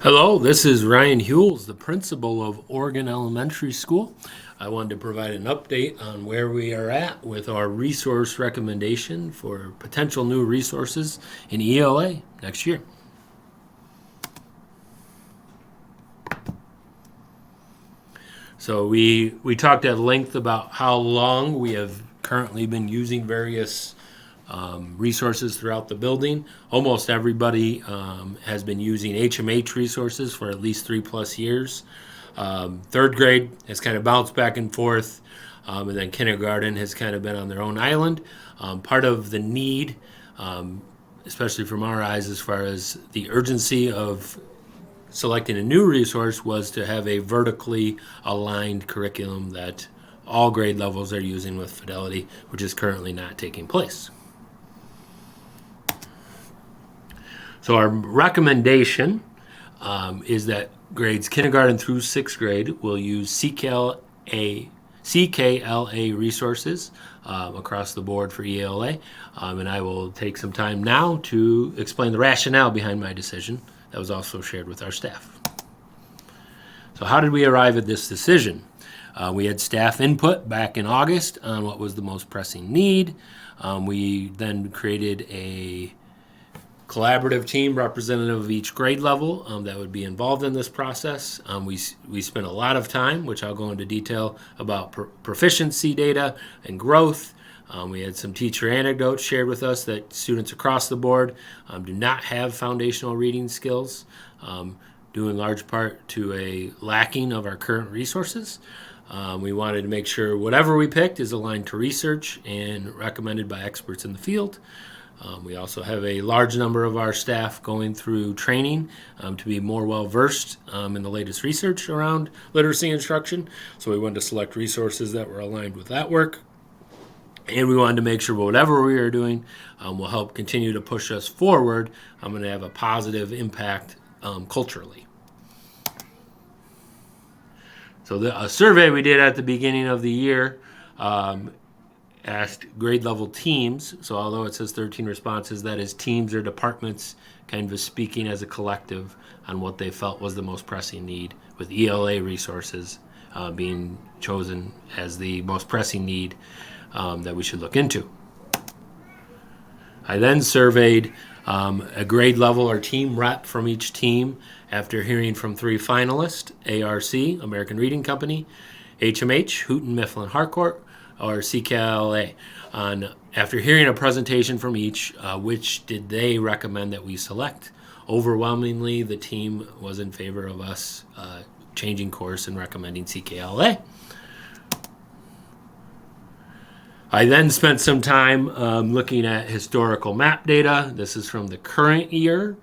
Hello, this is Ryan Hewells, the principal of Oregon Elementary School. I wanted to provide an update on where we are at with our resource recommendation for potential new resources in ELA next year. So we talked at length about how long we have currently been using various resources throughout the building. Almost everybody has been using HMH resources for at least 3+ years. Third grade has kind of bounced back and forth, and then kindergarten has kind of been on their own island. Part of the need, especially from our eyes as far as the urgency of selecting a new resource, was to have a vertically aligned curriculum that all grade levels are using with fidelity, which is currently not taking place. So our recommendation is that grades kindergarten through 6th grade will use CKLA resources across the board for ELA. And I will take some time now to explain the rationale behind my decision that was also shared with our staff. So how did we arrive at this decision? We had staff input back in August on what was the most pressing need. We then created a collaborative team representative of each grade level that would be involved in this process. We spent a lot of time, which I'll go into detail about proficiency data and growth. We had some teacher anecdotes shared with us that students across the board do not have foundational reading skills, due in large part to a lacking of our current resources. We wanted to make sure whatever we picked is aligned to research and recommended by experts in the field. We also have a large number of our staff going through training to be more well-versed in the latest research around literacy instruction. So we wanted to select resources that were aligned with that work. And we wanted to make sure whatever we are doing will help continue to push us forward. I'm going to have a positive impact culturally. So a survey we did at the beginning of the year asked grade level teams. So although it says 13 responses, that is teams or departments kind of speaking as a collective on what they felt was the most pressing need, with ELA resources being chosen as the most pressing need that we should look into. I then surveyed a grade level or team rep from each team after hearing from 3 finalists: ARC, American Reading Company; HMH, Houghton Mifflin Harcourt; or CKLA. After hearing a presentation from each, which did they recommend that we select? Overwhelmingly, the team was in favor of us changing course and recommending CKLA. I then spent some time looking at historical map data. This is from the current year.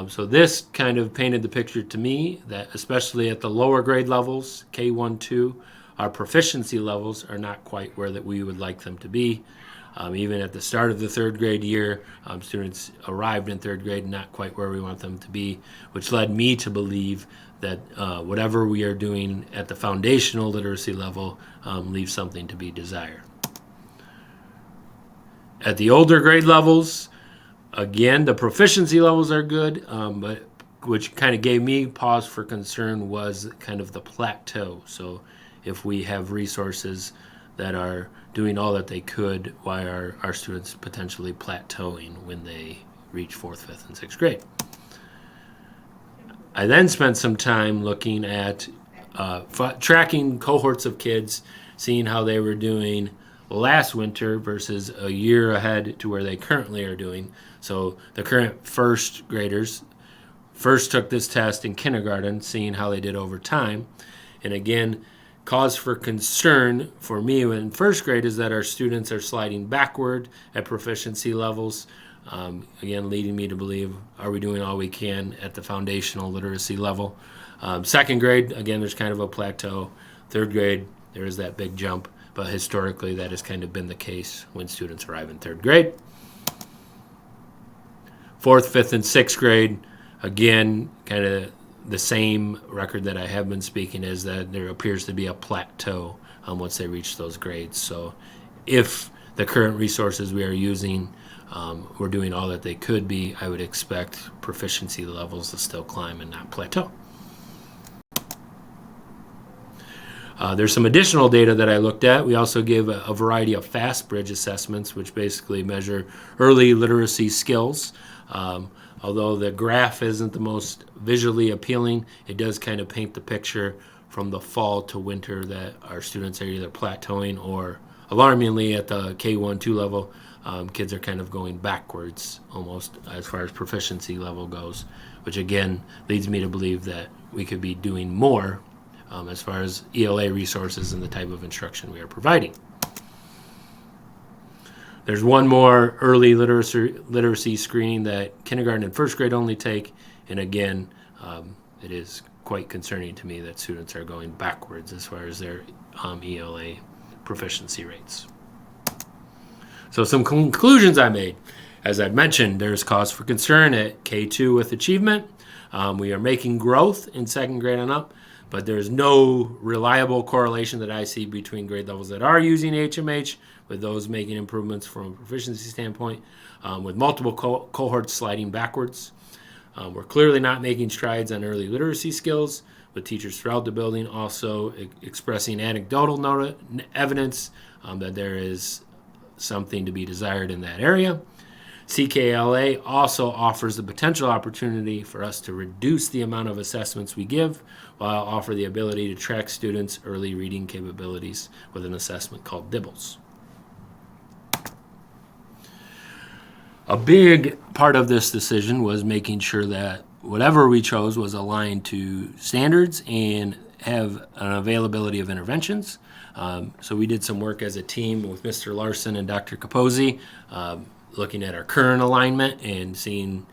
So this kind of painted the picture to me that especially at the lower grade levels, K1, 2, our proficiency levels are not quite where that we would like them to be. Even at the start of the 3rd grade year, students arrived in 3rd grade not quite where we want them to be, which led me to believe that whatever we are doing at the foundational literacy level leaves something to be desired. At the older grade levels, again, the proficiency levels are good, but which kind of gave me pause for concern was kind of the plateau. So if we have resources that are doing all that they could, why are our students potentially plateauing when they reach 4th, 5th, and 6th grade? I then spent some time looking at tracking cohorts of kids, seeing how they were doing last winter versus a year ahead to where they currently are doing. So the current 1st graders first took this test in kindergarten, seeing how they did over time. And again, cause for concern for me in 1st grade is that our students are sliding backward at proficiency levels. Again, leading me to believe, are we doing all we can at the foundational literacy level? 2nd grade, again, there's kind of a plateau. 3rd grade, there is that big jump. But historically, that has kind of been the case when students arrive in 3rd grade. 4th, 5th, and 6th grade, again, kind of the same record that I have been speaking is that there appears to be a plateau once they reach those grades. So if the current resources we are using were doing all that they could be, I would expect proficiency levels to still climb and not plateau. There's some additional data that I looked at. We also gave a variety of fast bridge assessments, which basically measure early literacy skills. Although the graph isn't the most visually appealing, it does kind of paint the picture from the fall to winter that our students are either plateauing or, alarmingly, at the K1-2 level, kids are kind of going backwards almost as far as proficiency level goes, which again leads me to believe that we could be doing more as far as ELA resources and the type of instruction we are providing. There's one more early literacy screening that kindergarten and first grade only take, and again, it is quite concerning to me that students are going backwards as far as their ELA proficiency rates. So some conclusions I made. As I mentioned, there's cause for concern at K2 with achievement. We are making growth in second grade and up, but there's no reliable correlation that I see between grade levels that are using HMH with those making improvements from a proficiency standpoint, with multiple cohorts sliding backwards. We're clearly not making strides on early literacy skills, with teachers throughout the building also expressing anecdotal evidence that there is something to be desired in that area. CKLA also offers the potential opportunity for us to reduce the amount of assessments we give while offer the ability to track students' early reading capabilities with an assessment called DIBELS. A big part of this decision was making sure that whatever we chose was aligned to standards and have an availability of interventions. So we did some work as a team with Mr. Larson and Dr. Capozzi, looking at our current alignment and seeing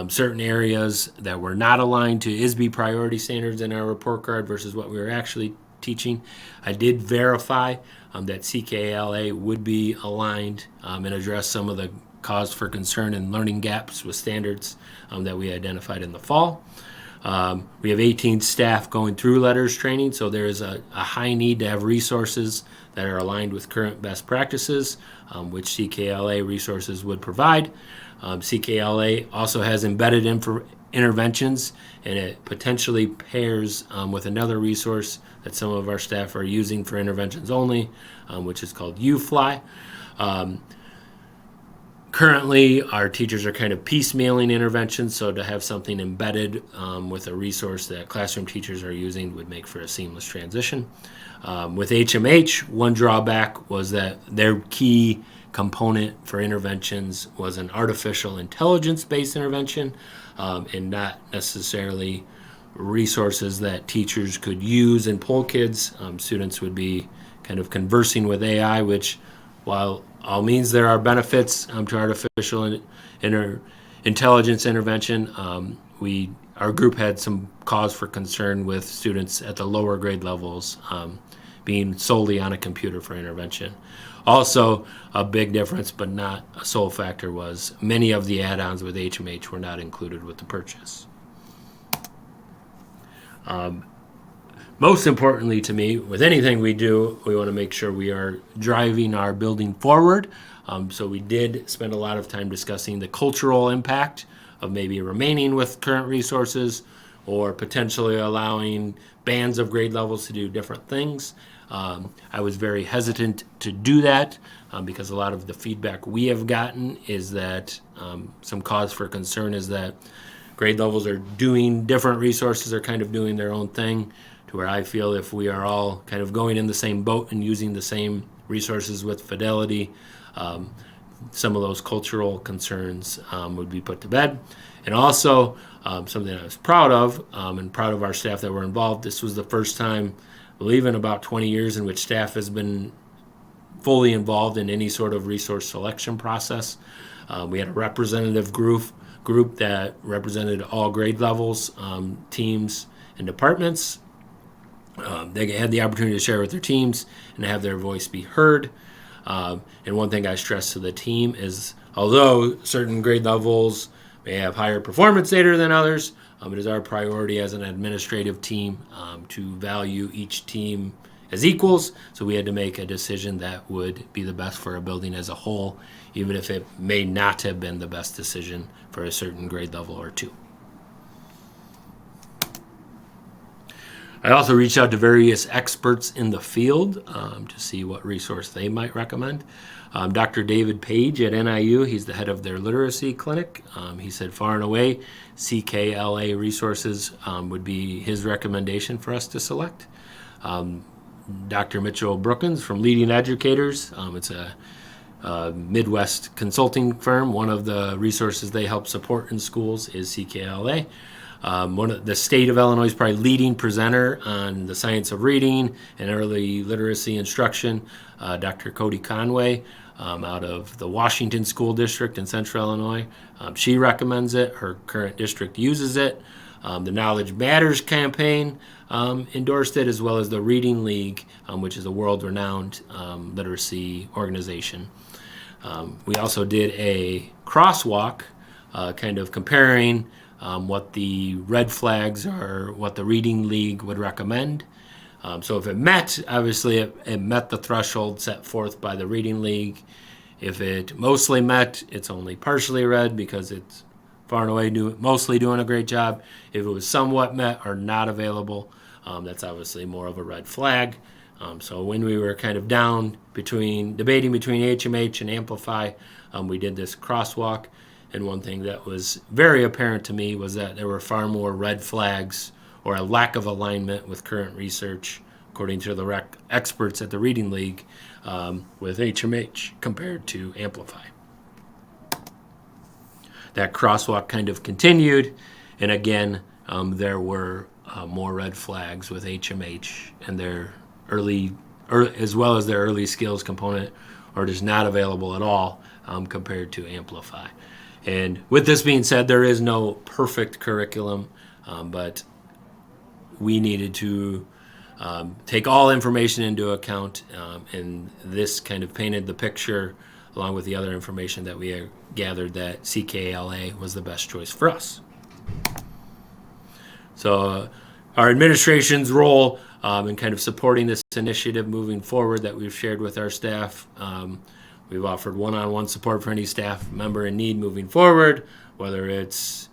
certain areas that were not aligned to ISB priority standards in our report card versus what we were actually teaching. I did verify that CKLA would be aligned and address some of the cause for concern and learning gaps with standards that we identified in the fall. We have 18 staff going through letters training, so there is a high need to have resources that are aligned with current best practices, which CKLA resources would provide. CKLA also has embedded interventions, and it potentially pairs with another resource that some of our staff are using for interventions only, which is called UFly. Currently, our teachers are kind of piecemealing interventions, so to have something embedded with a resource that classroom teachers are using would make for a seamless transition. With HMH, one drawback was that their key component for interventions was an artificial intelligence-based intervention and not necessarily resources that teachers could use and pull kids. Students would be kind of conversing with AI, which, while all means there are benefits to artificial intelligence intervention, our group had some cause for concern with students at the lower grade levels being solely on a computer for intervention. Also, a big difference, but not a sole factor, was many of the add-ons with HMH were not included with the purchase. Most importantly to me, with anything we do, we want to make sure we are driving our building forward. So we did spend a lot of time discussing the cultural impact of maybe remaining with current resources or potentially allowing bands of grade levels to do different things. I was very hesitant to do that because a lot of the feedback we have gotten is that some cause for concern is that grade levels are doing different resources, are kind of doing their own thing, to where I feel if we are all kind of going in the same boat and using the same resources with fidelity, some of those cultural concerns would be put to bed. And also, something I was proud of, and proud of our staff that were involved, this was the first time, I believe in about 20 years, in which staff has been fully involved in any sort of resource selection process. We had a representative group that represented all grade levels, teams, and departments. They had the opportunity to share with their teams and have their voice be heard. And one thing I stress to the team is, although certain grade levels may have higher performance data than others, it is our priority as an administrative team to value each team as equals, so we had to make a decision that would be the best for our building as a whole, even if it may not have been the best decision for a certain grade level or two. I also reached out to various experts in the field to see what resource they might recommend. Dr. David Page at NIU, he's the head of their literacy clinic. He said far and away CKLA resources would be his recommendation for us to select. Dr. Mitchell Brookins from Leading Educators, it's a Midwest consulting firm. One of the resources they help support in schools is CKLA. One of the state of Illinois' probably leading presenter on the science of reading and early literacy instruction, Dr. Cody Conway out of the Washington School District in Central Illinois. She recommends it. Her current district uses it. The Knowledge Matters campaign endorsed it, as well as the Reading League, which is a world-renowned literacy organization. We also did a crosswalk kind of comparing what the red flags are, what the Reading League would recommend. So if it met, obviously it met the threshold set forth by the Reading League. If it mostly met, it's only partially read because it's far and away mostly doing a great job. If it was somewhat met or not available, that's obviously more of a red flag. So when we were kind of debating between HMH and Amplify, we did this crosswalk. And one thing that was very apparent to me was that there were far more red flags or a lack of alignment with current research, according to the experts at the Reading League, with HMH compared to Amplify. That crosswalk kind of continued, and again, there were more red flags with HMH and their as well as their early skills component, or just not available at all compared to Amplify. And with this being said, there is no perfect curriculum, but we needed to take all information into account, and this kind of painted the picture, along with the other information that we gathered, that CKLA was the best choice for us. So our administration's role in kind of supporting this initiative moving forward that we've shared with our staff, we've offered one-on-one support for any staff member in need moving forward, whether it's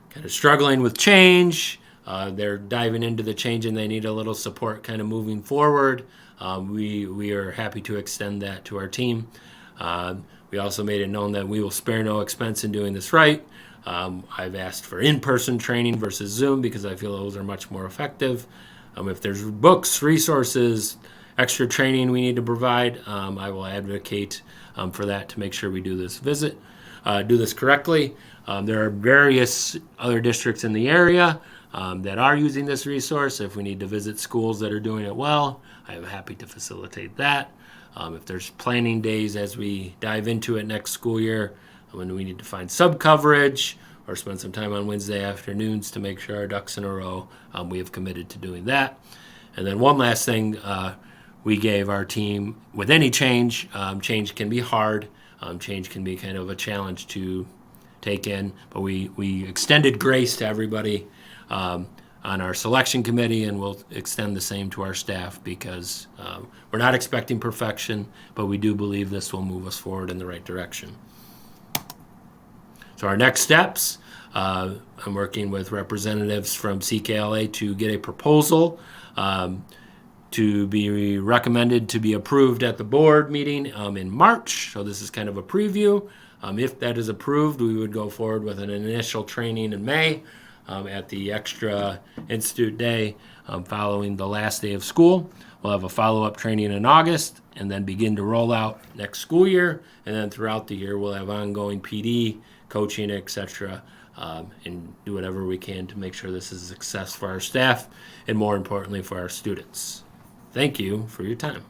kind of struggling with change, they're diving into the change and they need a little support kind of moving forward. We are happy to extend that to our team. We also made it known that we will spare no expense in doing this right. I've asked for in-person training versus Zoom because I feel those are much more effective. If there's books, resources, extra training we need to provide, I will advocate for that to make sure we do this correctly. There are various other districts in the area that are using this resource. If we need to visit schools that are doing it well, I am happy to facilitate that. If there's planning days as we dive into it next school year, when we need to find sub-coverage or spend some time on Wednesday afternoons to make sure our ducks in a row, we have committed to doing that. And then one last thing, we gave our team, with any change, change can be hard, change can be kind of a challenge to take in, but we extended grace to everybody on our selection committee, and we'll extend the same to our staff because we're not expecting perfection, but we do believe this will move us forward in the right direction. So our next steps, I'm working with representatives from CKLA to get a proposal to be recommended to be approved at the board meeting in March. So this is kind of a preview. If that is approved, we would go forward with an initial training in May at the extra institute day following the last day of school. We'll have a follow-up training in August and then begin to roll out next school year. And then throughout the year, we'll have ongoing PD, coaching, etc., and do whatever we can to make sure this is a success for our staff and, more importantly, for our students. Thank you for your time.